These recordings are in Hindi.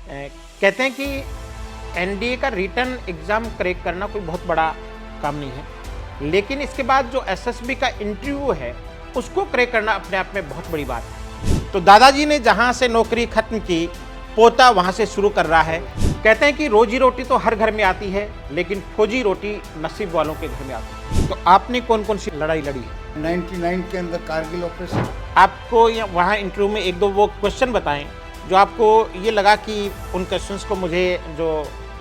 कहते हैं कि एनडीए का रिटन एग्ज़ाम क्रैक करना कोई बहुत बड़ा काम नहीं है, लेकिन इसके बाद जो एसएसबी का इंटरव्यू है उसको क्रैक करना अपने आप में बहुत बड़ी बात है। तो दादाजी ने जहां से नौकरी खत्म की, पोता वहां से शुरू कर रहा है। कहते हैं कि रोजी रोटी तो हर घर में आती है, लेकिन फौजी रोटी नसीब वालों के घर में आती है। तो आपने कौन कौन सी लड़ाई लड़ी है? 99 के अंदर कारगिल ऑपरेशन। आपको वहाँ इंटरव्यू में एक दो वो क्वेश्चन बताएं जो आपको ये लगा कि उन क्वेश्चंस को मुझे जो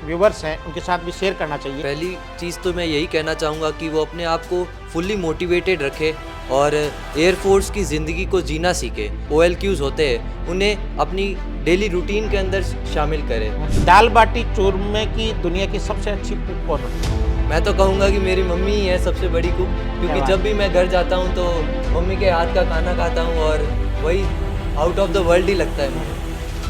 व्यूवर्स हैं उनके साथ भी शेयर करना चाहिए। पहली चीज़ तो मैं यही कहना चाहूँगा कि वो अपने आप को फुल्ली मोटिवेटेड रखे और एयरफोर्स की ज़िंदगी को जीना सीखे। OLQs होते हैं, उन्हें अपनी डेली रूटीन के अंदर शामिल करें। दाल बाटी चूरमे की दुनिया की सबसे अच्छी कुक कौन है? मैं तो कहूँगा कि मेरी मम्मी ही है सबसे बड़ी कुक, क्योंकि जब भी मैं घर जाता हूँ तो मम्मी के हाथ का खाना खाता हूँ और वही आउट ऑफ द वर्ल्ड ही लगता है मुझे।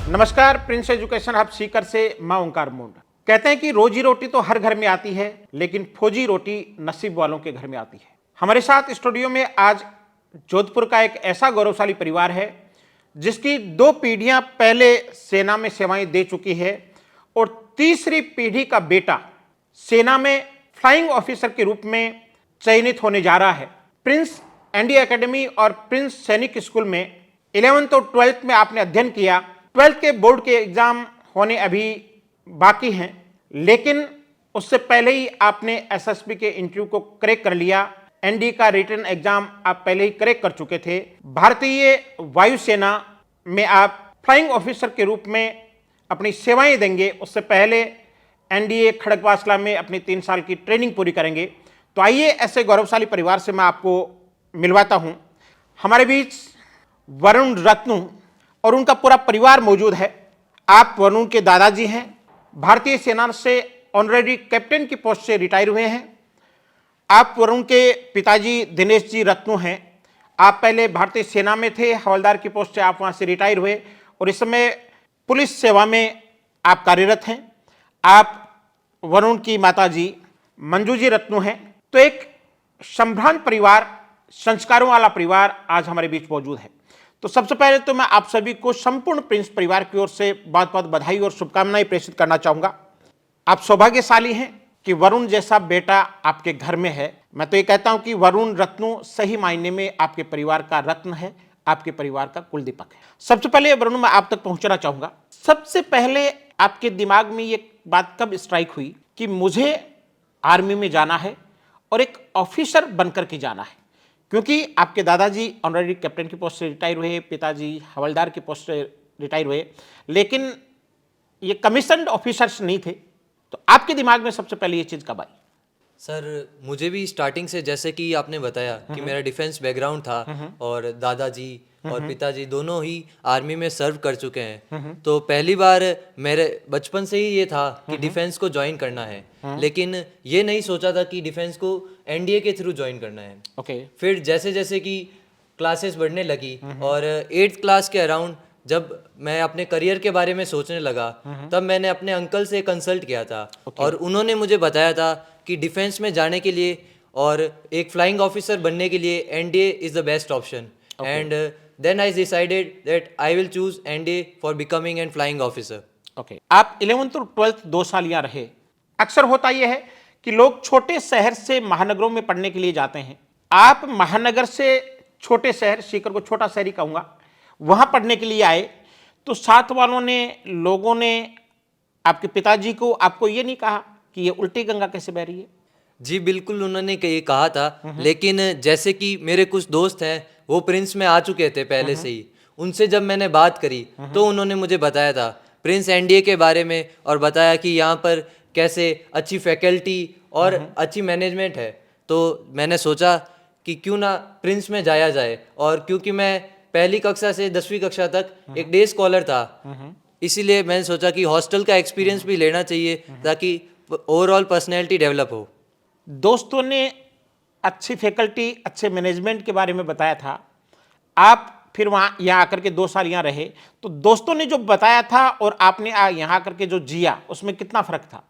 नमस्कार, प्रिंस एजुकेशन हब सीकर से मैं ओंकार मुंड। कहते हैं कि रोजी रोटी तो हर घर में आती है, लेकिन फौजी रोटी नसीब वालों के घर में आती है। हमारे साथ स्टूडियो में आज जोधपुर का एक ऐसा गौरवशाली परिवार है जिसकी 2 पीढ़ियां पहले सेना में सेवाएं दे चुकी है और तीसरी पीढ़ी का बेटा सेना में फ्लाइंग ऑफिसर के रूप में चयनित होने जा रहा है। प्रिंस एनडीए एकेडमी और प्रिंस सैनिक स्कूल में 11th और 12th में आपने अध्ययन किया। 12th के बोर्ड के एग्जाम होने अभी बाकी हैं, लेकिन उससे पहले ही आपने एसएसबी के इंटरव्यू को क्रैक कर लिया। एनडीए का रिटन एग्जाम आप पहले ही क्रैक कर चुके थे। भारतीय वायुसेना में आप फ्लाइंग ऑफिसर के रूप में अपनी सेवाएं देंगे, उससे पहले एनडीए खड़गवासला में अपनी 3 साल की ट्रेनिंग पूरी करेंगे। तो आइए ऐसे गौरवशाली परिवार से मैं आपको मिलवाता हूं। हमारे बीच वरुण रत्नू और उनका पूरा परिवार मौजूद है। आप वरुण के दादाजी हैं, भारतीय सेना से ऑनरेरी कैप्टन की पोस्ट से रिटायर हुए हैं। आप वरुण के पिताजी दिनेश जी रत्नू हैं। आप पहले भारतीय सेना में थे, हवलदार की पोस्ट से आप वहाँ से रिटायर हुए और इस समय पुलिस सेवा में आप कार्यरत हैं। आप वरुण की माताजी मंजू जी रत्नू हैं। तो एक संभ्रांत परिवार, संस्कारों वाला परिवार आज हमारे बीच मौजूद है। तो सबसे पहले तो मैं आप सभी को संपूर्ण प्रिंस परिवार की ओर से बहुत बहुत बधाई और शुभकामनाएं प्रेषित करना चाहूँगा। आप सौभाग्यशाली हैं कि वरुण जैसा बेटा आपके घर में है। मैं तो ये कहता हूँ कि वरुण रत्नू सही मायने में आपके परिवार का रत्न है, आपके परिवार का कुलदीपक है। सबसे पहले वरुण मैं आप तक पहुँचना चाहूँगा। सबसे पहले आपके दिमाग में ये बात कब स्ट्राइक हुई कि मुझे आर्मी में जाना है और एक ऑफिसर बनकर के जाना है? क्योंकि आपके दादाजी ऑनरेडी कैप्टन की पोस्ट से रिटायर हुए, पिताजी हवलदार की पोस्ट से रिटायर हुए, लेकिन ये कमीशन्ड ऑफिसर्स नहीं थे। तो आपके दिमाग में सबसे पहले ये चीज़ कब आई? सर, मुझे भी स्टार्टिंग से, जैसे कि आपने बताया कि मेरा डिफेंस बैकग्राउंड था और दादाजी और पिताजी दोनों ही आर्मी में सर्व कर चुके हैं, तो पहली बार मेरे बचपन से ही ये था कि डिफेंस को ज्वाइन करना है, लेकिन ये नहीं सोचा था कि डिफेंस को एनडीए के थ्रू ज्वाइन करना है। ओके। फिर जैसे जैसे कि क्लासेस बढ़ने लगी और 8th क्लास के अराउंड जब मैं अपने करियर के बारे में सोचने लगा, तब मैंने अपने अंकल से कंसल्ट किया था और उन्होंने मुझे बताया था कि डिफेंस में जाने के लिए और एक फ्लाइंग ऑफिसर बनने के लिए NDA is the best option, and then I decided that I will choose NDA for becoming an flying officer. Okay. आप 11th और 12th 2 साल यहाँ रहे। अक्सर होता यह है कि लोग छोटे शहर से महानगरों में पढ़ने के लिए जाते हैं। आप महानगर से छोटे शहर, सीकर को छोटा शहर ही कहूँगा, वहाँ पढ़ने के लिए आए, तो साथ वालों ने, लोगों ने, आपके पिताजी को आपको ये नहीं कहा कि ये उल्टी गंगा कैसे बह रही है? जी बिल्कुल, उन्होंने ये कहा था, लेकिन जैसे कि मेरे कुछ दोस्त हैं वो प्रिंस में आ चुके थे पहले से ही, उनसे जब मैंने बात करी तो उन्होंने मुझे बताया था प्रिंस एनडीए के बारे में और बताया कि यहाँ पर कैसे अच्छी फैकल्टी और अच्छी मैनेजमेंट है। तो मैंने सोचा कि क्यों ना प्रिंस में जाया जाए, और क्योंकि मैं पहली कक्षा से 10वीं कक्षा तक एक डे स्कॉलर था, इसीलिए मैंने सोचा कि हॉस्टल का एक्सपीरियंस भी लेना चाहिए ताकि ओवरऑल पर्सनैलिटी डेवलप हो। दोस्तों ने अच्छी फैकल्टी, अच्छे मैनेजमेंट के बारे में बताया था। आप फिर वहाँ यहाँ आकर के 2 साल यहाँ रहे, तो दोस्तों ने जो बताया था और आपने यहाँ आकर के जो जिया, उसमें कितना फर्क था?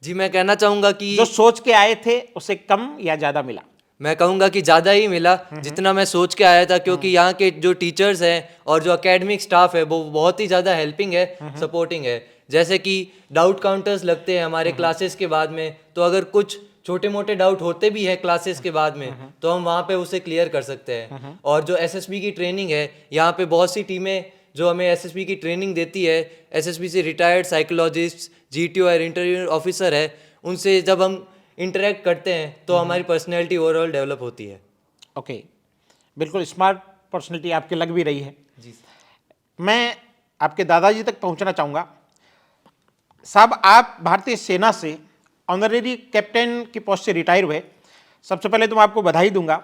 जी मैं कहना चाहूँगा कि जो सोच के आए थे उससे कम या ज़्यादा मिला? मैं कहूँगा कि ज़्यादा ही मिला जितना मैं सोच के आया था, क्योंकि यहाँ के जो टीचर्स हैं और जो एकेडमिक स्टाफ है वो बहुत ही ज़्यादा हेल्पिंग है, सपोर्टिंग है। जैसे कि डाउट काउंटर्स लगते हैं हमारे क्लासेस के बाद में, तो अगर कुछ छोटे मोटे डाउट होते भी हैं क्लासेस के बाद में तो हम वहाँ पे उसे क्लियर कर सकते हैं। और जो एसएसबी की ट्रेनिंग है, यहाँ पे बहुत सी टीमें जो हमें एसएसबी की ट्रेनिंग देती है, एसएसबी से रिटायर्ड साइकोलॉजिस्ट, जीटीओ और इंटरव्यू ऑफिसर है, उनसे जब हम इंटरेक्ट करते हैं तो हमारी पर्सनैलिटी ओवरऑल डेवलप होती है। ओके, बिल्कुल स्मार्ट पर्सनैलिटी आपकी लग भी रही है जी। मैं आपके दादाजी तक पहुंचना चाहूँगा। साहब, आप भारतीय सेना से ऑनरेरी कैप्टन की पोस्ट से रिटायर हुए। सबसे पहले तो मैं आपको बधाई दूंगा,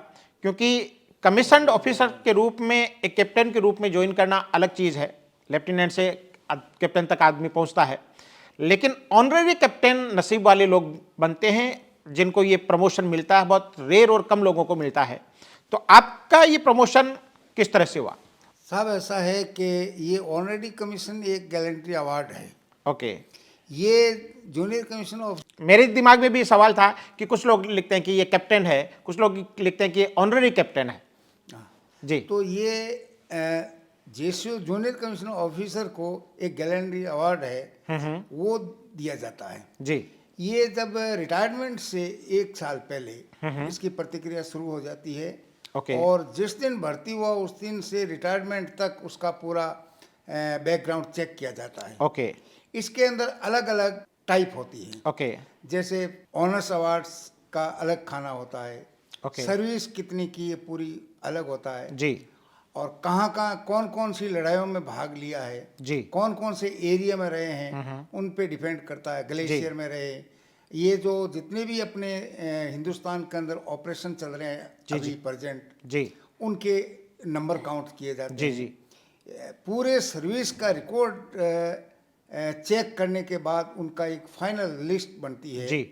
क्योंकि कमीशन्ड ऑफिसर के रूप में एक कैप्टन के रूप में ज्वाइन करना अलग चीज़ है। लेफ्टिनेंट से कैप्टन तक आदमी पहुंचता है, लेकिन ऑनरेरी कैप्टन नसीब वाले लोग बनते हैं जिनको ये प्रमोशन मिलता है। बहुत रेयर और कम लोगों को मिलता है। तो आपका ये प्रमोशन किस तरह से हुआ? साहब, ऐसा है कि ये ऑनरेरी कमीशन एक गैलेंट्री अवार्ड है। ओके, ये जूनियर कमीशन ऑफ मेरे दिमाग में भी सवाल था कि कुछ लोग लिखते हैं कि ये कैप्टन है, कुछ लोग लिखते हैं कि ये ऑनरेरी कैप्टन है। जी, तो ये जेसीओ जूनियर कमीशन ऑफिसर को एक गैलेंट्री अवार्ड है, वो दिया जाता है। जी, ये जब रिटायरमेंट से 1 साल पहले इसकी प्रतिक्रिया शुरू हो जाती है। ओके। और जिस दिन भर्ती हुआ उस दिन से रिटायरमेंट तक उसका पूरा बैकग्राउंड चेक किया जाता है। ओके, इसके अंदर अलग अलग टाइप होती है। ओके, जैसे ऑनर्स अवार्ड्स का अलग खाना होता है, ओके। सर्विस कितनी की है पूरी अलग होता है, जी, और कहाँ कहाँ कौन कौन सी लड़ाइयों में भाग लिया है, जी, कौन कौन से एरिया में रहे हैं, उन पे डिपेंड करता है। ग्लेशियर में रहे, ये जो जितने भी अपने हिंदुस्तान के अंदर ऑपरेशन चल रहे हैं अभी प्रेजेंट, जी, उनके नंबर काउंट किए जाते जी, हैं। जी, पूरे सर्विस का रिकॉर्ड चेक करने के बाद उनका एक फाइनल लिस्ट बनती है। जी,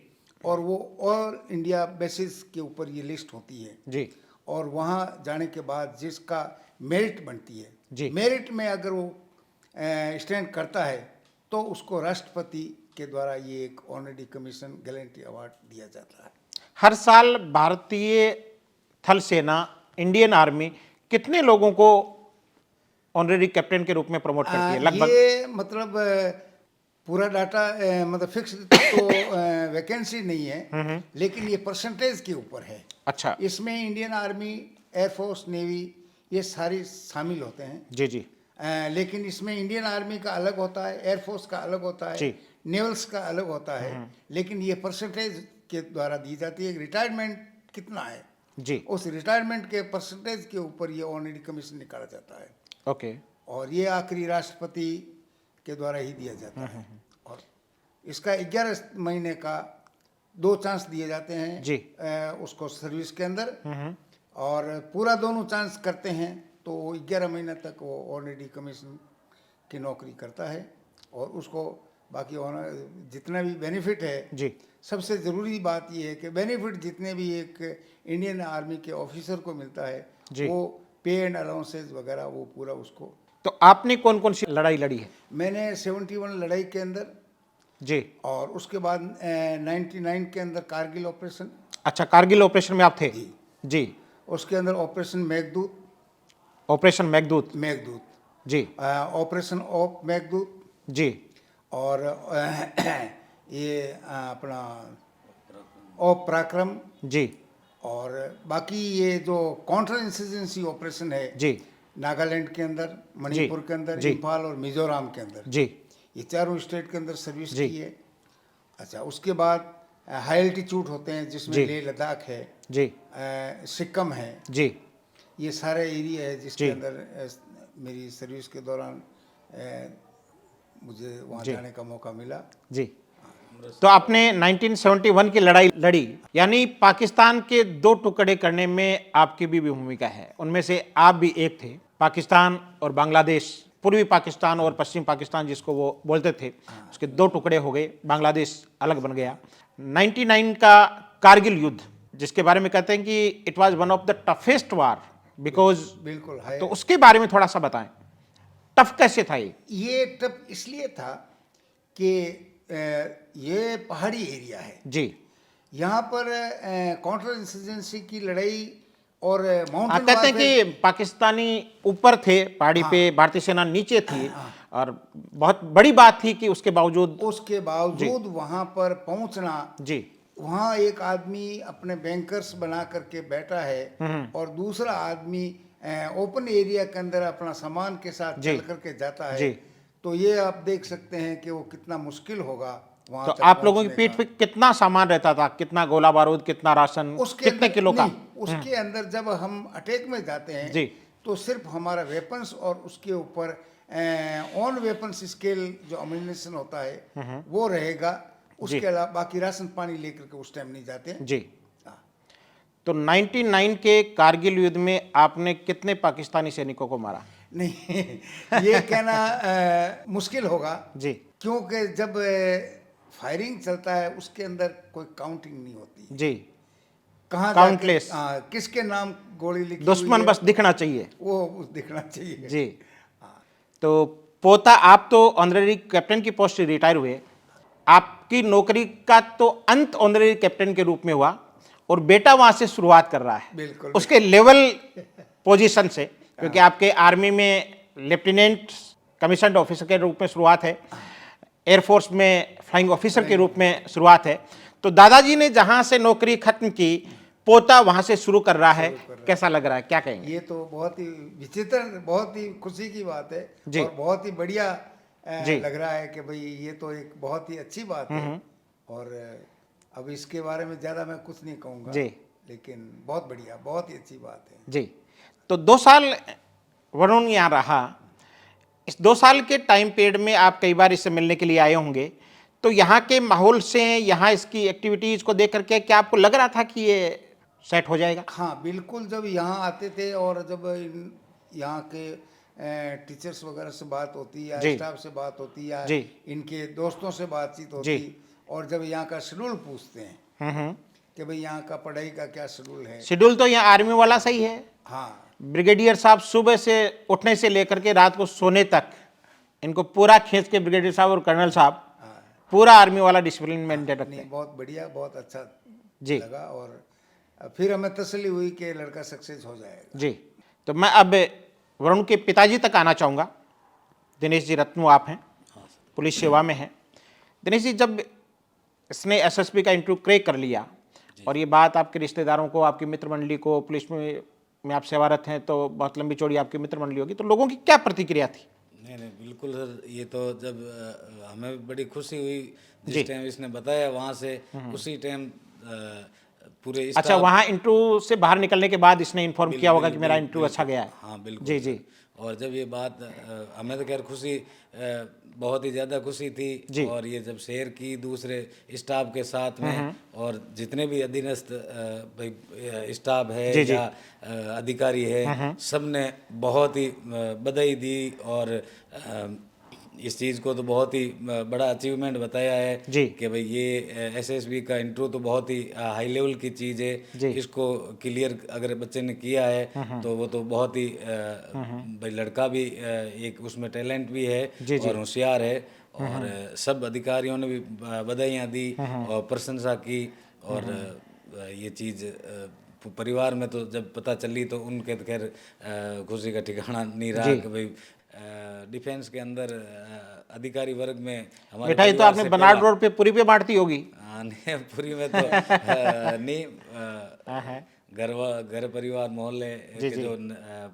और वो ऑल इंडिया बेसिस के ऊपर ये लिस्ट होती है। जी, और वहाँ जाने के बाद जिसका मेरिट बनती है, जी। मेरिट में अगर वो स्टैंड करता है तो उसको राष्ट्रपति के द्वारा ये एक ऑनरेरी कमीशन गैलेंट्री अवार्ड दिया जाता है। हर साल भारतीय थल सेना, इंडियन आर्मी कितने लोगों को ऑनरेरी कैप्टन के रूप में प्रमोट करती है लगभग? ये मतलब पूरा डाटा मतलब फिक्स तो वैकेंसी नहीं है, लेकिन ये परसेंटेज के ऊपर है। अच्छा, इसमें इंडियन आर्मी, एयरफोर्स, नेवी ये सारी शामिल होते हैं। जी, जी, लेकिन इसमें इंडियन आर्मी का अलग होता है, एयरफोर्स का अलग होता जी। है, नेवल्स का अलग होता है। लेकिन ये परसेंटेज के द्वारा दी जाती है। रिटायरमेंट कितना है, जी, उस रिटायरमेंट के परसेंटेज के ऊपर ये ऑनरेरी कमीशन निकाला जाता है। ओके, और ये आखिरी राष्ट्रपति के द्वारा ही दिया जाता है। और इसका 11 महीने का 2 चांस दिए जाते हैं जी। उसको सर्विस के अंदर, और पूरा दोनों चांस करते हैं तो 11 महीने तक वो ऑनरेरी कमीशन की नौकरी करता है। और उसको बाकी जितना भी बेनिफिट है, जी, सबसे ज़रूरी बात ये है कि बेनिफिट जितने भी एक इंडियन आर्मी के ऑफिसर को मिलता है, जी। वो पे एंड अलाउंसेस वगैरह वो पूरा उसको। तो आपने कौन कौन सी लड़ाई लड़ी है? मैंने 71 लड़ाई के अंदर, जी, और उसके बाद 99 के अंदर कारगिल ऑपरेशन, अच्छा, कारगिल ऑपरेशन में आप थे? जी। जी, उसके अंदर ऑपरेशन मेघदूत, ऑपरेशन मेघदूत, जी, ऑपरेशन ऑफ मेघदूत, जी, और ये अपना ऑफ पराक्रम, जी, और बाकी ये जो काउंटर इंसर्जेंसी ऑपरेशन है, जी, नागालैंड के अंदर, मणिपुर के अंदर, जी। इम्फाल और मिजोरम के अंदर, जी, ये चारों स्टेट के अंदर सर्विस जी। की है। अच्छा, उसके बाद हाई एल्टीट्यूड होते हैं जिसमें जी। लेह लद्दाख है, जी, सिक्किम है, जी, ये सारे एरिया है जिसके जी। अंदर मेरी सर्विस के दौरान मुझे वहाँ जी। जाने का मौका मिला। जी। तो आपने 1971 की लड़ाई लड़ी, यानी पाकिस्तान के 2 टुकड़े करने में आपकी भी भूमिका है। उनमें से आप भी एक थे। पाकिस्तान और बांग्लादेश, पूर्वी पाकिस्तान और पश्चिम पाकिस्तान जिसको वो बोलते थे, उसके 2 टुकड़े हो गए, बांग्लादेश अलग बन गया। 99 का कारगिल युद्ध, जिसके बारे में कहते हैं कि it was one of the toughest war because, बिल्कुल है। तो उसके बारे में थोड़ा सा बताएं, टफ कैसे था ये टफ इसलिए था कि ये पहाड़ी एरिया है। जी, यहाँ पर काउंटर इंसर्जेंसी की लड़ाई और माउंटेन कहते हैं कि पाकिस्तानी ऊपर थे पहाड़ी पे, भारतीय सेना नीचे थी, और बहुत बड़ी बात थी कि उसके बावजूद वहाँ पर पहुँचना। जी वहाँ एक आदमी अपने बैंकर्स बना करके बैठा है और दूसरा आदमी ओपन एरिया के अंदर अपना सामान के साथ चल करके जाता है। तो ये आप देख सकते हैं कि वो कितना मुश्किल होगा वहाँ तो तक आप लोगों की पहुँचने पीठ पे कितना सामान रहता था, कितना गोला बारूद, कितना राशन, कितने किलो का? उसके अंदर जब हम अटैक में जाते हैं तो सिर्फ हमारा वेपन्स और उसके ऊपर ऑन वेपन्स स्केल जो अम्यूनिशन होता है वो रहेगा। उसके अलावा बाकी राशन पानी लेकर के उस टाइम नहीं जाते हैं। जी। तो 99 के कारगिल युद्ध में आपने कितने पाकिस्तानी सैनिकों को मारा? नहीं ये कहना मुश्किल होगा जी, क्योंकि जब फायरिंग चलता है उसके अंदर कोई काउंटिंग नहीं होती जी, कहाँ काउंटलेस, किसके नाम गोली लिखी दुश्मन बस दिखना चाहिए। वो दिखना चाहिए जी। तो पोता, आप तो ऑनरेरी कैप्टन की पोस्ट से रिटायर हुए, आपकी नौकरी का तो अंत ऑनरेरी कैप्टन के रूप में हुआ, और बेटा वहां से शुरुआत कर रहा है। बिल्कुल उसके लेवल पोजीशन से, क्योंकि आपके आर्मी में लेफ्टिनेंट कमीशन्ड ऑफिसर के रूप में शुरुआत है, एयरफोर्स में फ्लाइंग ऑफिसर के रूप में शुरुआत है। तो दादाजी ने जहां से नौकरी खत्म की, पोता वहां से शुरू कर रहा है। कैसा लग रहा है, क्या कहेंगे? ये तो बहुत ही विचित्र, बहुत ही खुशी की बात है और बहुत ही बढ़िया लग रहा है कि भाई ये तो एक बहुत ही अच्छी बात है। और अब इसके बारे में ज़्यादा मैं कुछ नहीं कहूँगा जी, लेकिन बहुत बढ़िया, बहुत ही अच्छी बात है जी। तो 2 साल वरुण यहाँ रहा। इस 2 साल के टाइम पीरियड में आप कई बार इससे मिलने के लिए आए होंगे, तो यहाँ के माहौल से, यहाँ इसकी एक्टिविटीज़ को देख करके क्या आपको लग रहा था कि ये सेट हो जाएगा? हाँ बिल्कुल, जब यहाँ आते थे और जब यहाँ के टीचर्स वगैरह से बात होती या स्टाफ से बात होती या इनके दोस्तों से बातचीत होती, और जब यहाँ का शेड्यूल पूछते हैं कि भाई यहाँ का पढ़ाई का क्या शेड्यूल है। शेड्यूल तो यहाँ आर्मी वाला सही है। हाँ, ब्रिगेडियर साहब सुबह से उठने से लेकर के रात को सोने तक इनको पूरा खींच के, ब्रिगेडियर साहब और कर्नल साहब पूरा आर्मी वाला डिसिप्लिन मेंटेन रखते हैं। बहुत बढ़िया, बहुत अच्छा जी लगा और फिर हमें तसल्ली हुई कि लड़का सक्सेस हो जाएगा। जी। तो मैं अब वरुण के पिताजी तक आना चाहूँगा। दिनेश जी रत्नू आप हैं, पुलिस सेवा में हैं। दिनेश जी, जब इसने एसएसपी का इंटरव्यू क्रैक कर लिया और ये बात आपके रिश्तेदारों को, आपकी मित्र मंडली को, पुलिस में आप सेवारत हैं तो बहुत लंबी चौड़ी आपकी मित्र मंडली होगी, तो लोगों की क्या प्रतिक्रिया थी? नहीं बिल्कुल सर, ये तो जब हमें बड़ी खुशी हुई जिस टाइम इसने बताया वहाँ से, उसी टाइम पूरे अच्छा, वहाँ इंटरव्यू से बाहर निकलने के बाद इसने इन्फॉर्म किया होगा कि मेरा इंटरव्यू अच्छा गया है? हाँ बिल्कुल जी जी। और जब ये बात हमें तो खैर खुशी, बहुत ही ज़्यादा खुशी थी। और ये जब शेयर की दूसरे स्टाफ के साथ में, और जितने भी अधीनस्थ स्टाफ है या अधिकारी है, सब ने बहुत ही बधाई दी और इस चीज़ को तो बहुत ही बड़ा अचीवमेंट बताया है कि भाई ये एसएसबी का इंटरव्यू तो बहुत ही हाई लेवल की चीज़ है। इसको क्लियर अगर बच्चे ने किया है तो वो तो बहुत ही भाई लड़का भी एक उसमें टैलेंट भी है और होशियार है। और सब अधिकारियों ने भी बधाइयाँ दी और प्रशंसा की। और ये चीज़ परिवार में तो जब पता चली तो उनके तो खैर खुशी का ठिकाना नहीं रहा कि भाई डिफेंस के अंदर अधिकारी वर्ग में हमारे मिठाई तो आपने बनारस रोड पे पूरी पे बांटती होगी? नहीं, पूरी में तो नहीं, घर परिवार मोहल्ले के जो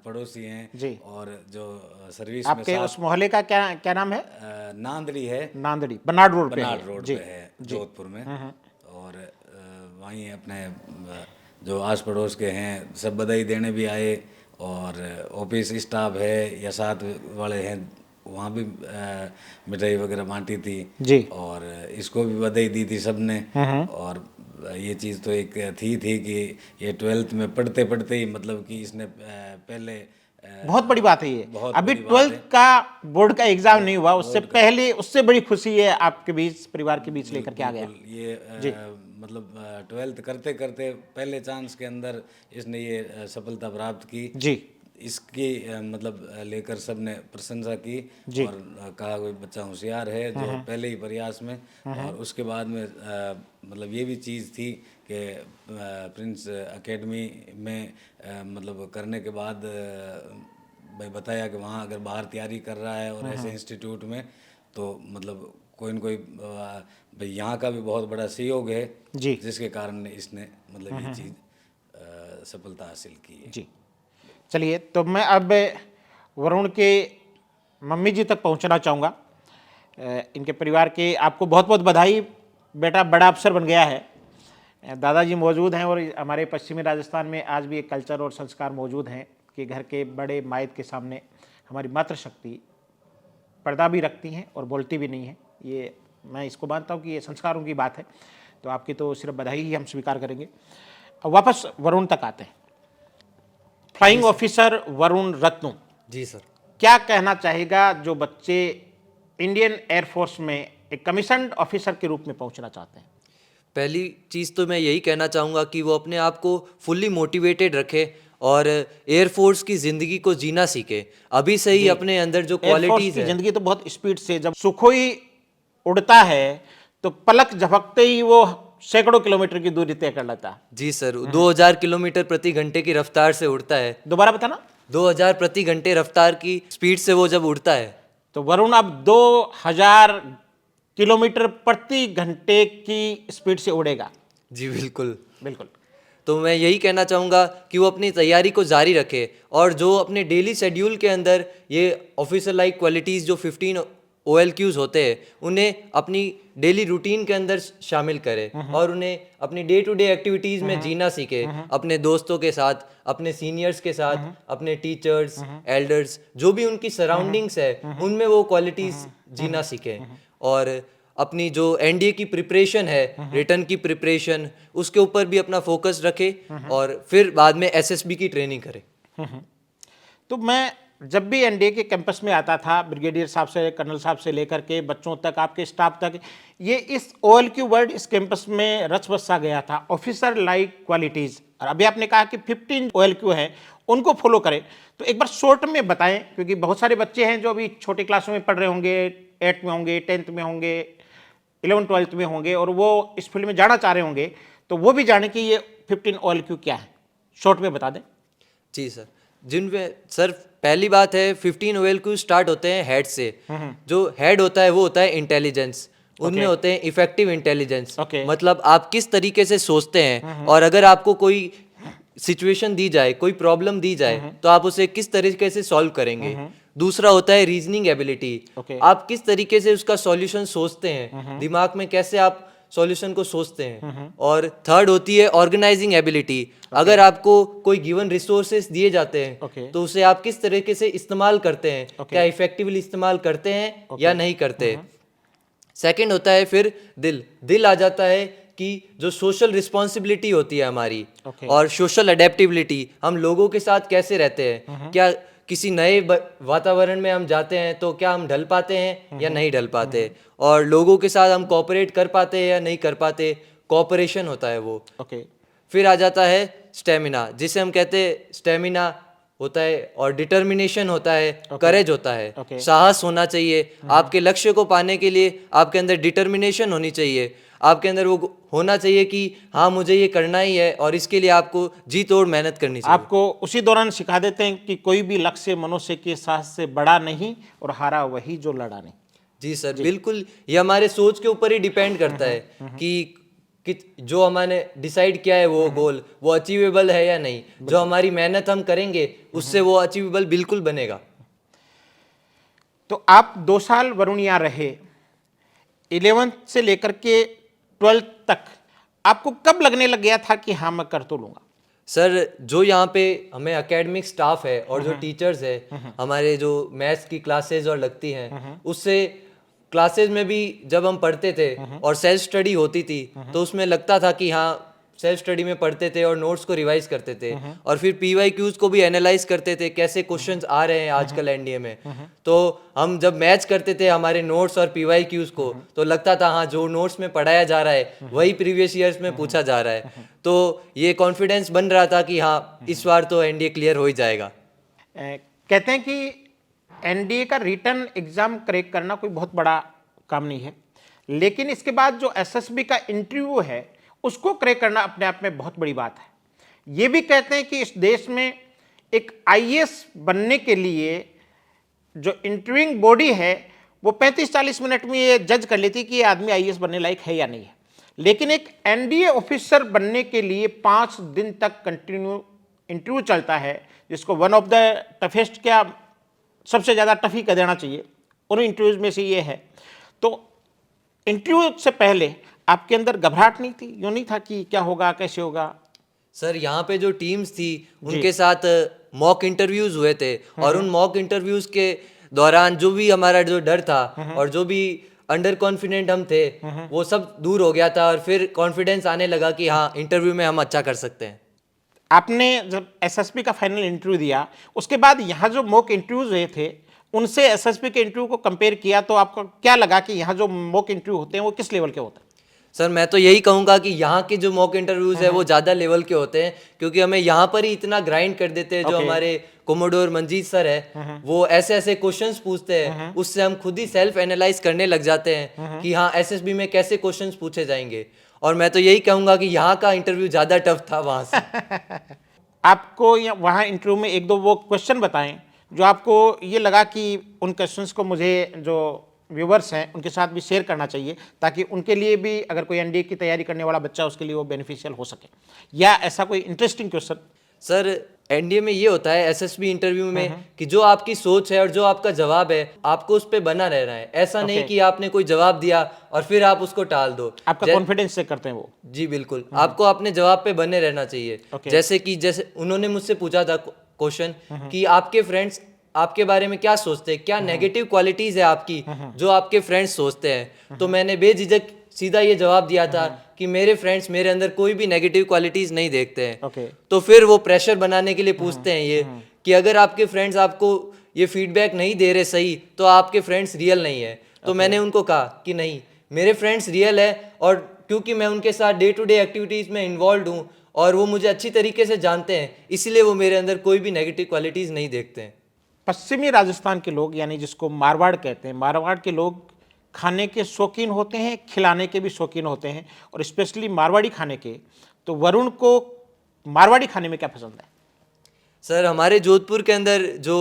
पड़ोसी हैं और जो सर्विस में आपके उस मोहल्ले का क्या नाम है? नांदड़ी है। नांदड़ी बनारस रोड पे है जोधपुर में। और वहीं अपने जो आस पड़ोस के हैं सब बधाई देने भी आए, और ऑफिस स्टाफ है या साथ वाले हैं वहाँ भी मिठाई वगैरह बांटी थी और इसको भी बधाई दी थी सबने। और ये चीज़ तो एक थी कि ये 12th में पढ़ते पढ़ते ही, मतलब कि इसने पहले बहुत बड़ी बात है ये। अभी 12th का बोर्ड का एग्जाम नहीं हुआ, उससे पहले उससे बड़ी खुशी है आपके बीच, परिवार के बीच लेकर के आ गया ये मतलब 12th करते करते पहले चांस के अंदर इसने ये सफलता प्राप्त की। इसकी मतलब लेकर सबने प्रशंसा की और कहा कोई बच्चा होशियार है जो पहले ही प्रयास में। और उसके बाद में मतलब ये भी चीज़ थी कि प्रिंस एकेडमी में मतलब करने के बाद भाई बताया कि वहाँ अगर बाहर तैयारी कर रहा है और ऐसे इंस्टीट्यूट में तो मतलब कोई न कोई भाई यहाँ का भी बहुत बड़ा सहयोग है जी। जिसके कारण इसने मतलब ये चीज़ सफलता हासिल की है। जी, चलिए तो मैं अब वरुण के मम्मी जी तक पहुंचना चाहूँगा। इनके परिवार के आपको बहुत बहुत बधाई, बेटा बड़ा अफसर बन गया है। दादाजी मौजूद हैं और हमारे पश्चिमी राजस्थान में आज भी एक कल्चर और संस्कार मौजूद हैं कि घर के बड़े मायत के सामने हमारी मातृशक्ति पर्दा भी रखती हैं और बोलती भी नहीं है। ये मैं इसको मानता हूँ कि ये संस्कारों की बात है, तो आपकी तो सिर्फ बधाई ही हम स्वीकार करेंगे। अब वापस वरुण तक आते हैं। फ्लाइंग ऑफिसर वरुण रत्नू, जी सर। क्या कहना चाहेगा जो बच्चे इंडियन एयरफोर्स में एक कमीशन्ड ऑफिसर के रूप में पहुंचना चाहते हैं? पहली चीज़ तो मैं यही कहना चाहूँगा कि वो अपने आप को फुल्ली मोटिवेटेड रखे और एयरफोर्स की ज़िंदगी को जीना सीखे। अभी से ही अपने अंदर जो एयरफोर्स क्वालिटीज़ की है। जिंदगी तो बहुत स्पीड से, जब सुखोई उड़ता है तो पलक झपकते ही वो सैकड़ों किलोमीटर की दूरी तय कर लेता है। जी सर, 2000 किलोमीटर प्रति घंटे की रफ्तार से उड़ता है। दोबारा बताना। 2000 प्रति घंटे रफ्तार की स्पीड से वो जब उड़ता है। तो वरुण अब 2000 किलोमीटर प्रति घंटे की स्पीड से उड़ेगा। जी बिल्कुल। बिल्कुल। तो मैं यही कहना चाहूँगा कि वो अपनी तैयारी को जारी रखे और जो अपने डेली शेड्यूल के अंदर ये ऑफिसर लाइक क्वालिटीज़ जो 15 OLQs होते हैं उन्हें अपनी डेली रूटीन के अंदर शामिल करे और उन्हें अपनी डे टू डे एक्टिविटीज़ में जीना सीखे, अपने दोस्तों के साथ, अपने सीनियर्स के साथ, अपने टीचर्स, एल्डर्स, जो भी उनकी सराउंडिंग्स है उनमें वो क्वालिटीज़ जीना सीखें। और अपनी जो एनडीए की प्रिपरेशन है, रिटर्न की प्रिपरेशन, उसके ऊपर भी अपना फोकस रखे और फिर बाद में एसएसबी की ट्रेनिंग करे। तो मैं जब भी एनडीए के कैंपस में आता था, ब्रिगेडियर साहब से, कर्नल साहब से लेकर के बच्चों तक, आपके स्टाफ तक, ये इस OLQ वर्ड इस कैंपस में रच बसा गया था, ऑफिसर लाइक क्वालिटीज़। और अभी आपने कहा कि 15 OLQ हैं, उनको फॉलो करें। तो एक बार शॉर्ट में बताएं, क्योंकि बहुत सारे बच्चे हैं जो अभी छोटी क्लासों में पढ़ रहे होंगे, 8th में होंगे, 10th में होंगे, 11th 12th में होंगे और वो इस फील्ड में जाना चाह रहे होंगे, तो वो भी जाने कि ये 15 OLQ क्या है, शॉर्ट में बता दें। जी सर, जिनमें सर पहली बात है 15 OLQ स्टार्ट होते हैं हेड से। जो हेड होता है वो होता है इंटेलिजेंस, उनमें होते हैं इफेक्टिव इंटेलिजेंस। मतलब आप किस तरीके से सोचते हैं और अगर आपको कोई सिचुएशन दी जाए, कोई प्रॉब्लम दी जाए तो आप उसे किस तरीके से सॉल्व करेंगे। दूसरा होता है रीजनिंग एबिलिटी, आप किस तरीके से उसका सॉल्यूशन सोचते हैं, दिमाग में कैसे आप सॉल्यूशन को सोचते हैं। और थर्ड होती है ऑर्गेनाइजिंग एबिलिटी, अगर आपको कोई गिवन रिसोर्सेस दिए जाते हैं तो उसे आप किस तरीके से इस्तेमाल करते हैं, क्या इफेक्टिवली इस्तेमाल करते हैं या नहीं करते। सेकंड होता है फिर दिल आ जाता है कि जो सोशल रिस्पॉन्सिबिलिटी होती है हमारी और सोशल अडेप्टिबिलिटी, हम लोगों के साथ कैसे रहते हैं, क्या किसी नए वातावरण में हम जाते हैं तो क्या हम ढल पाते हैं या नहीं ढल पाते, और लोगों के साथ हम कोऑपरेट कर पाते हैं या नहीं कर पाते, कोऑपरेशन होता है वो। फिर आ जाता है स्टेमिना, जिसे हम कहते हैं स्टेमिना होता है, और डिटर्मिनेशन होता है, करेज होता है, साहस होना चाहिए। आपके लक्ष्य को पाने के लिए आपके अंदर डिटर्मिनेशन होनी चाहिए, आपके अंदर वो होना चाहिए कि हाँ मुझे ये करना ही है और इसके लिए आपको जी तोड़ मेहनत करनी चाहिए। आपको उसी दौरान सिखा देते हैं कि कोई भी लक्ष्य मनुष्य के साहस से बड़ा नहीं और हारा वही जो लड़ा नहीं। जी सर, बिल्कुल, ये हमारे सोच के ऊपर ही डिपेंड करता है कि जो हमने डिसाइड किया है वो गोल वो अचीवेबल है या नहीं। जो हमारी मेहनत हम करेंगे उससे वो अचीवेबल बिल्कुल बनेगा। तो आप 2 साल वरुण यहाँ रहे, 11th से लेकर के 12th तक, आपको कब लगने लग गया था कि हाँ मैं कर तो लूंगा? सर, जो यहाँ पे हमें एकेडमिक स्टाफ है और जो टीचर्स है, हमारे जो मैथ्स की क्लासेज और लगती हैं, उससे क्लासेज में भी जब हम पढ़ते थे और सेल्फ स्टडी होती थी तो उसमें लगता था कि हाँ सेल्फ स्टडी में पढ़ते थे और नोट्स को रिवाइज करते थे और फिर PYQs को भी एनालाइज करते थे, कैसे क्वेश्चंस आ रहे हैं आजकल एनडीए में। तो हम जब मैच करते थे हमारे नोट्स और PYQs को तो लगता था हाँ जो नोट्स में पढ़ाया जा रहा है वही प्रीवियस ईयर्स में पूछा जा रहा है। तो ये कॉन्फिडेंस बन रहा था कि हाँ इस बार तो एनडीए क्लियर हो ही जाएगा। कहते हैं कि एनडीए का रिटर्न एग्जाम क्रैक करना कोई बहुत बड़ा काम नहीं है, लेकिन इसके बाद जो एसएसबी का इंटरव्यू है उसको क्रैक करना अपने आप में बहुत बड़ी बात है। ये भी कहते हैं कि इस देश में एक आईएएस बनने के लिए जो इंटरव्यूइंग बॉडी है वो 35-40 मिनट में ये जज कर लेती कि ये आदमी आईएएस बनने लायक है या नहीं है, लेकिन एक एनडीए ऑफिसर बनने के लिए 5 दिन तक कंटिन्यू इंटरव्यू चलता है, जिसको वन ऑफ द टफेस्ट, क्या सबसे ज़्यादा टफ ही कह देना चाहिए, उन इंटरव्यूज में से ये है। तो इंटरव्यू से पहले आपके अंदर घबराहट नहीं थी? यूँ नहीं था कि क्या होगा, कैसे होगा? सर यहाँ पे जो टीम्स थी उनके साथ मॉक इंटरव्यूज हुए थे, और उन मॉक इंटरव्यूज के दौरान जो भी हमारा जो डर था और जो भी अंडर कॉन्फिडेंट हम थे वो सब दूर हो गया था, और फिर कॉन्फिडेंस आने लगा कि हाँ इंटरव्यू में हम अच्छा कर सकते हैं। आपने जब एसएसबी का फाइनल इंटरव्यू दिया उसके बाद यहाँ जो मॉक इंटरव्यूज हुए थे उनसे एसएसबी के इंटरव्यू को कंपेयर किया तो आपको क्या लगा कि यहाँ जो मॉक इंटरव्यू होते हैं वो किस लेवल के होते हैं? सर मैं तो यही कहूँगा कि यहाँ के जो मॉक इंटरव्यूज है वो ज़्यादा लेवल के होते हैं, क्योंकि हमें यहाँ पर ही इतना ग्राइंड कर देते हैं। जो हमारे कोमोडोर मंजीत सर है वो ऐसे ऐसे क्वेश्चंस पूछते हैं, उससे हम खुद ही सेल्फ एनालाइज करने लग जाते हैं कि हाँ एसएसबी में कैसे क्वेश्चंस पूछे जाएंगे। और मैं तो यही कहूँगा कि यहाँ का इंटरव्यू ज़्यादा टफ था वहाँ से। आपको वहाँ इंटरव्यू में एक दो वो क्वेश्चन बताएं जो आपको ये लगा कि उन क्वेश्चंस को मुझे जो व्यूवर्स हैं उनके साथ भी शेयर करना चाहिए, ताकि उनके लिए भी, अगर कोई एनडीए की तैयारी करने वाला बच्चा, उसके लिए वो बेनिफिशियल हो सके, या ऐसा कोई इंटरेस्टिंग क्वेश्चन? सर एनडीए में ये होता है एसएसबी इंटरव्यू में कि जो आपकी सोच है और जो आपका जवाब है आपको उस पर बना रहना है। ऐसा नहीं कि आपने कोई जवाब दिया और फिर आप उसको टाल दो। आपका कॉन्फिडेंस चेक करते हैं वो? जी बिल्कुल, आपको अपने जवाब पे बने रहना चाहिए। जैसे उन्होंने मुझसे पूछा था क्वेश्चन कि आपके फ्रेंड्स आपके बारे में क्या सोचते हैं, क्या नेगेटिव क्वालिटीज है आपकी जो आपके फ्रेंड्स सोचते हैं। तो मैंने बेझिझक सीधा ये जवाब दिया था कि मेरे फ्रेंड्स मेरे अंदर कोई भी नेगेटिव क्वालिटीज नहीं देखते हैं। तो फिर वो प्रेशर बनाने के लिए पूछते हैं ये कि अगर आपके फ्रेंड्स आपको ये फीडबैक नहीं दे रहे सही तो आपके फ्रेंड्स रियल नहीं है। तो मैंने उनको कहा कि नहीं, मेरे फ्रेंड्स रियल है, और क्योंकि मैं उनके साथ डे टू डे एक्टिविटीज़ में इन्वॉल्व हूँ और वो मुझे अच्छी तरीके से जानते हैं, इसलिए वो मेरे अंदर कोई भी नेगेटिव क्वालिटीज़ नहीं देखते हैं। पश्चिमी राजस्थान के लोग, यानी जिसको मारवाड़ कहते हैं, मारवाड़ के लोग खाने के शौकीन होते हैं, खिलाने के भी शौकीन होते हैं, और स्पेशली मारवाड़ी खाने के। तो वरुण को मारवाड़ी खाने में क्या पसंद है? सर हमारे जोधपुर के अंदर जो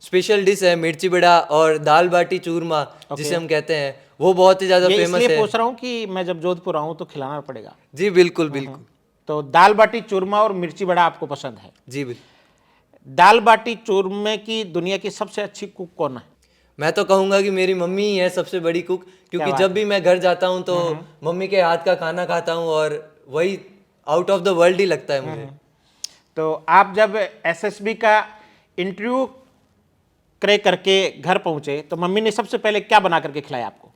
स्पेशल डिश है मिर्ची बड़ा और दाल बाटी चूरमा जिसे हम कहते हैं, वो बहुत ही ज़्यादा फेमस है। इसलिए पूछ रहा हूँ कि मैं जब जोधपुर आऊँ तो खिलाना पड़ेगा। जी बिल्कुल बिल्कुल। तो दाल बाटी चूरमा और मिर्ची बड़ा आपको पसंद है? जी बिल्कुल। दाल बाटी चूरमे की दुनिया की सबसे अच्छी कुक कौन है? मैं तो कहूँगा कि मेरी मम्मी ही है सबसे बड़ी कुक, क्योंकि जब भी मैं घर जाता हूँ तो मम्मी के हाथ का खाना खाता हूँ और वही आउट ऑफ द वर्ल्ड ही लगता है मुझे। तो आप जब एसएसबी का इंटरव्यू क्रैक करके घर पहुंचे तो मम्मी ने सबसे पहले क्या बना करके खिलाया आपको?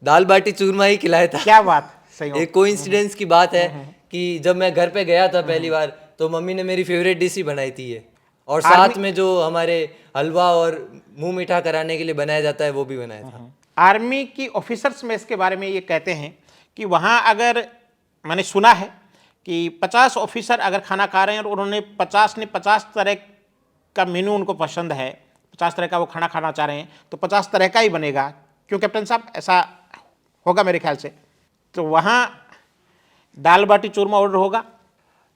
दाल बाटी चूरमा ही खिलाया था। क्या बात, सही हो। एक कोइंसिडेंस की बात है कि जब मैं घर पे गया था पहली बार तो मम्मी ने मेरी फेवरेट डिश ही बनाई थी ये, और साथ में जो हमारे हलवा और मुंह मीठा कराने के लिए बनाया जाता है वो भी बनाया था। आर्मी की ऑफिसर्स में इसके बारे में ये कहते हैं कि वहाँ, अगर मैंने सुना है कि 50 ऑफिसर अगर खाना खा रहे हैं और उन्होंने 50 तरह का मेनू उनको पसंद है, 50 तरह का वो खाना खाना चाह रहे हैं, तो 50 तरह का ही बनेगा। क्यों कैप्टन साहब, ऐसा होगा मेरे ख्याल से? तो वहाँ दाल बाटी चूरमा ऑर्डर होगा?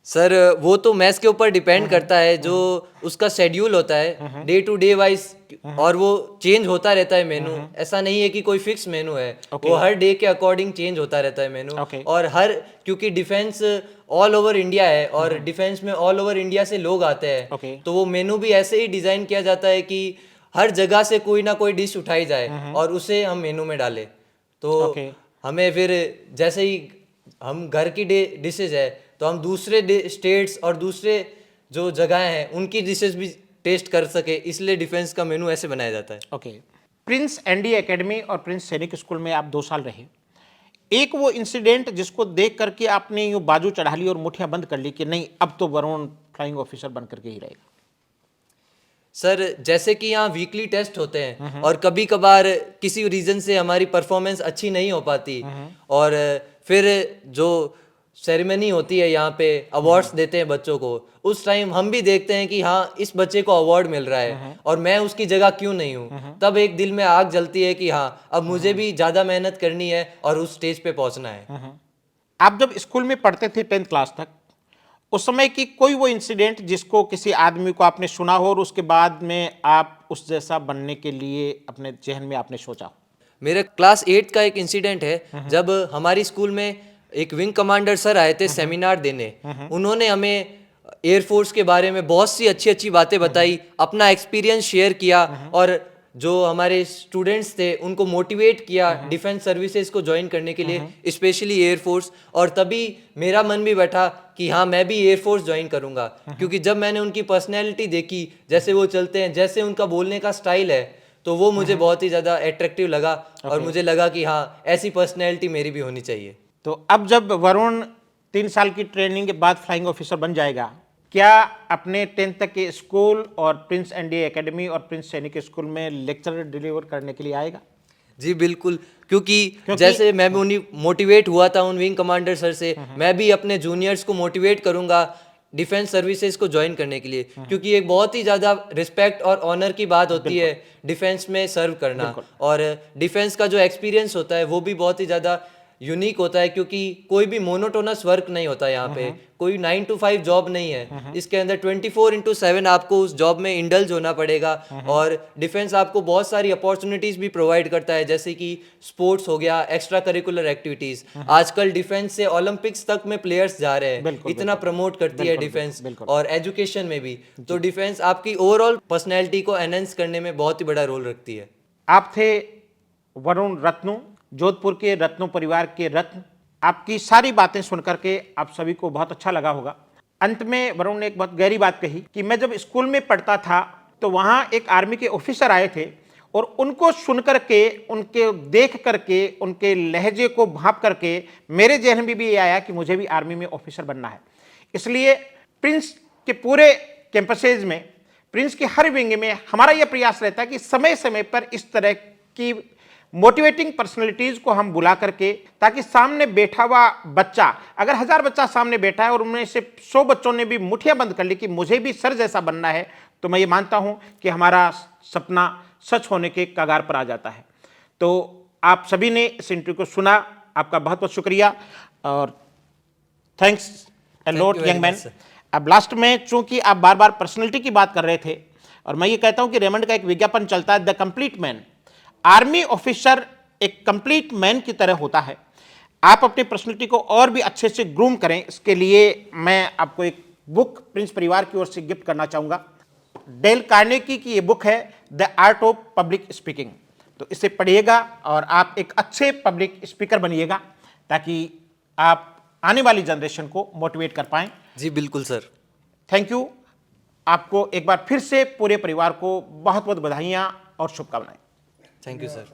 सर वो तो मैस के ऊपर डिपेंड करता है, जो उसका शेड्यूल होता है डे टू डे वाइज, और वो चेंज होता रहता है मेनू। ऐसा नहीं है कि कोई फिक्स मेनू है, वो हर डे के अकॉर्डिंग चेंज होता रहता है मेनू। और क्योंकि डिफेंस ऑल ओवर इंडिया है और डिफेंस में ऑल ओवर इंडिया से लोग आते हैं, तो वो मेनू भी ऐसे ही डिजाइन किया जाता है कि हर जगह से कोई ना कोई डिश उठाई जाए और उसे हम मेनू में डालें। तो हमें फिर जैसे ही हम घर की डिशेज है तो हम दूसरे स्टेट्स और दूसरे जो जगह हैं उनकी डिशेज भी टेस्ट कर सके, इसलिए डिफेंस का मेनू ऐसे बनाया जाता है। प्रिंस एनडीए एकेडमी और प्रिंस सैनिक स्कूल में आप 2 साल रहे। एक वो इंसिडेंट जिसको देख करके आपने यूँ बाजू चढ़ा ली और मुठ्ठियाँ बंद कर ली कि नहीं, अब तो वरुण फ्लाइंग ऑफिसर बन करके ही रहेगा? सर जैसे कि यहाँ वीकली टेस्ट होते हैं और कभी कभार किसी रीज़न से हमारी परफॉर्मेंस अच्छी नहीं हो पाती, और फिर जो सेरेमनी होती है यहाँ पे, अवार्ड्स देते हैं बच्चों को, उस टाइम हम भी देखते हैं कि हाँ इस बच्चे को अवार्ड मिल रहा है और मैं उसकी जगह क्यों नहीं हूँ, तब एक दिल में आग जलती है कि हाँ अब मुझे भी ज़्यादा मेहनत करनी है और उस स्टेज पे पहुँचना है। आप जब स्कूल में पढ़ते थे 10th क्लास तक, उस समय की कोई वो इंसिडेंट जिसको किसी आदमी को आपने सुना हो और उसके बाद में आप उस जैसा बनने के लिए अपने जहन में आपने सोचा हो? मेरे क्लास 8 का एक इंसिडेंट है, जब हमारी स्कूल में एक विंग कमांडर सर आए थे सेमिनार देने। उन्होंने हमें एयरफोर्स के बारे में बहुत सी अच्छी अच्छी बातें बताई, अपना एक्सपीरियंस शेयर किया और जो हमारे स्टूडेंट्स थे उनको मोटिवेट किया डिफेंस सर्विसेज को ज्वाइन करने के लिए, स्पेशली एयरफोर्स। और तभी मेरा मन भी बैठा कि हाँ मैं भी एयरफोर्स ज्वाइन करूँगा, क्योंकि जब मैंने उनकी पर्सनैलिटी देखी, जैसे वो चलते हैं, जैसे उनका बोलने का स्टाइल है, तो वो मुझे बहुत ही ज़्यादा अट्रैक्टिव लगा और मुझे लगा कि हाँ ऐसी पर्सनैलिटी मेरी भी होनी चाहिए। तो अब जब वरुण 3 साल की ट्रेनिंग के बाद फ्लाइंग ऑफिसर बन जाएगा, क्या अपने 10th तक के स्कूल और प्रिंस एनडीए एकेडमी और प्रिंस सैनिक स्कूल में लेक्चर डिलीवर करने के लिए आएगा? जी बिल्कुल, क्योंकि जैसे मैं भी उन्हीं मोटिवेट हुआ था उन विंग कमांडर सर से, मैं भी अपने जूनियर्स को मोटिवेट करूंगा डिफेंस सर्विसेज को ज्वाइन करने के लिए, क्योंकि एक बहुत ही ज़्यादा रिस्पेक्ट और ऑनर की बात होती है डिफेंस में सर्व करना। और डिफेंस का जो एक्सपीरियंस होता है वो भी बहुत ही ज़्यादा यूनिक होता है, क्योंकि कोई भी मोनोटोनस वर्क नहीं होता यहाँ पे, कोई 9 to 5 जॉब नहीं है। इसके अंदर 24/7 आपको उस जॉब में इंडल्ज होना पड़ेगा। और डिफेंस आपको बहुत सारी अपॉर्चुनिटीज भी प्रोवाइड करता है, जैसे कि स्पोर्ट्स हो गया, एक्स्ट्रा करिकुलर एक्टिविटीज। आजकल डिफेंस से ओलंपिक्स तक में प्लेयर्स जा रहे हैं, इतना प्रमोट करती है डिफेंस। और एजुकेशन में भी तो डिफेंस आपकी ओवरऑल पर्सनैलिटी को एनहेंस करने में बहुत ही बड़ा रोल रखती है। आप थे वरुण रत्नू, जोधपुर के रत्नू परिवार के रत्न। आपकी सारी बातें सुन करके आप सभी को बहुत अच्छा लगा होगा। अंत में वरुण ने एक बहुत गहरी बात कही कि मैं जब स्कूल में पढ़ता था तो वहाँ एक आर्मी के ऑफिसर आए थे और उनको सुन करके, उनके देख करके, उनके लहजे को भांप करके मेरे जहन में भी ये आया कि मुझे भी आर्मी में ऑफिसर बनना है। इसलिए प्रिंस के पूरे कैंपसेज में, प्रिंस की हर विंग में हमारा यह प्रयास रहता है कि समय समय पर इस तरह की मोटिवेटिंग पर्सनैलिटीज को हम बुला करके, ताकि सामने बैठा हुआ बच्चा, अगर 1000 बच्चा सामने बैठा है और उनमें से 100 बच्चों ने भी मुठियां बंद कर ली कि मुझे भी सर जैसा बनना है, तो मैं ये मानता हूं कि हमारा सपना सच होने के कगार पर आ जाता है। तो आप सभी ने इस इंटरव्यू को सुना, आपका बहुत बहुत शुक्रिया और thanks a lot young man. अब लास्ट में, चूंकि आप बार बार पर्सनैलिटी की बात कर रहे थे और मैं ये कहता हूं कि रेमंड का एक विज्ञापन चलता है, the complete man. Army officer एक कंप्लीट मैन की तरह होता है। आप अपनी पर्सनैलिटी को और भी अच्छे से ग्रूम करें, इसके लिए मैं आपको एक बुक प्रिंस परिवार की ओर से गिफ्ट करना चाहूँगा। डेल कार्नेगी की ये बुक है, the art of public speaking. तो इसे पढ़िएगा और आप एक अच्छे पब्लिक स्पीकर बनिएगा, ताकि आप आने वाली जनरेशन को मोटिवेट कर पाएँ। जी बिल्कुल सर। Thank you. आपको एक बार फिर से पूरे परिवार को बहुत बहुत बधाइयाँ और शुभकामनाएं। Thank you sir.